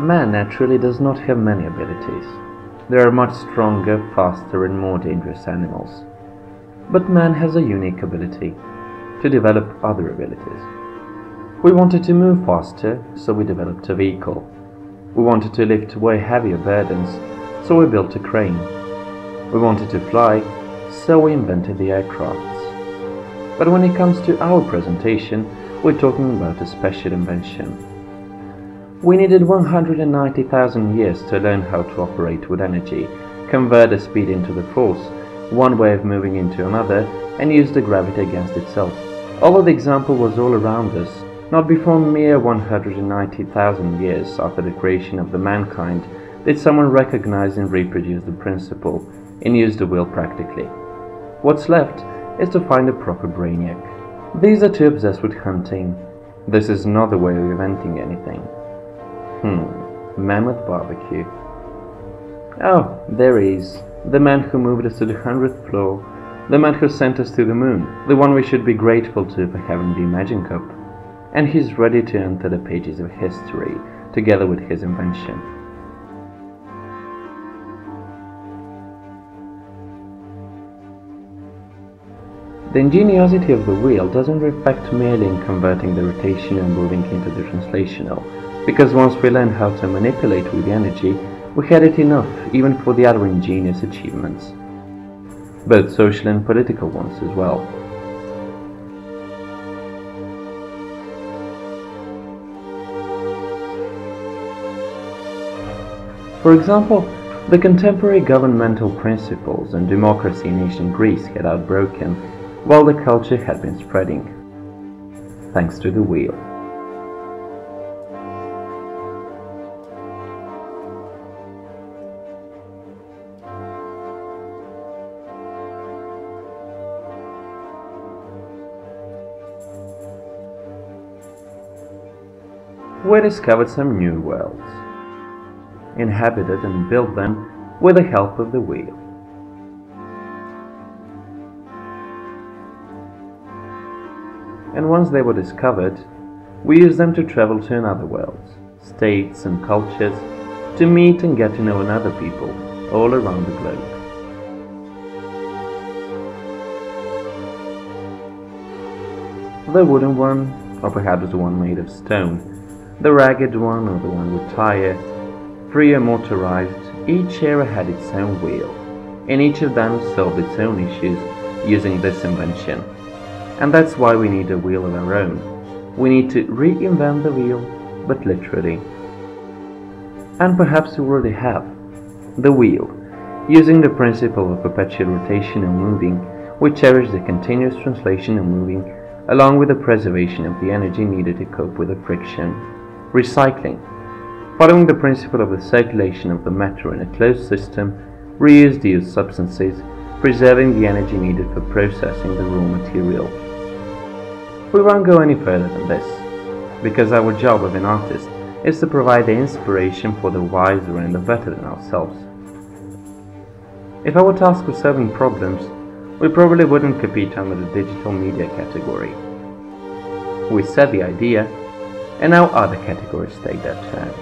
Man naturally does not have many abilities. There are much stronger, faster and more dangerous animals. But man has a unique ability to develop other abilities. We wanted to move faster, so we developed a vehicle. We wanted to lift way heavier burdens, so we built a crane. We wanted to fly, so we invented the aircrafts. But when it comes to our presentation, we're talking about a special invention. We needed 190,000 years to learn how to operate with energy, convert the speed into the force, one way of moving into another, and use the gravity against itself. Although the example was all around us, not before mere 190,000 years after the creation of the mankind did someone recognize and reproduce the principle and use the wheel practically. What's left is to find a proper brainiac. These are too obsessed with hunting. This is not the way of inventing anything. Mammoth barbecue. Oh, there he is. The man who moved us to the 100th floor. The man who sent us to the moon. The one we should be grateful to for having the ImagineCup. And he's ready to enter the pages of history, together with his invention. The ingeniosity of the wheel doesn't reflect merely in converting the rotation and moving into the translational, because once we learned how to manipulate with the energy, we had it enough even for the other ingenious achievements, both social and political ones as well. For example, the contemporary governmental principles and democracy in ancient Greece had outbroken, while the culture had been spreading, thanks to the wheel. We discovered some new worlds, inhabited and built them with the help of the wheel. And once they were discovered, we used them to travel to another worlds, states and cultures, to meet and get to know another people all around the globe. The wooden one, or perhaps the one made of stone, the ragged one or the one with tire, free or motorized, each era had its own wheel, and each of them solved its own issues using this invention. And that's why we need a wheel of our own. We need to reinvent the wheel, but literally. And perhaps we already have. The wheel. Using the principle of perpetual rotation and moving, we cherish the continuous translation and moving, along with the preservation of the energy needed to cope with the friction. Recycling. Following the principle of the circulation of the matter in a closed system, reuse the used substances, preserving the energy needed for processing the raw material. We won't go any further than this, because our job of an artist is to provide the inspiration for the wiser and the better than ourselves. If our task was solving problems, we probably wouldn't compete under the digital media category. We set the idea, and now other categories take their turn.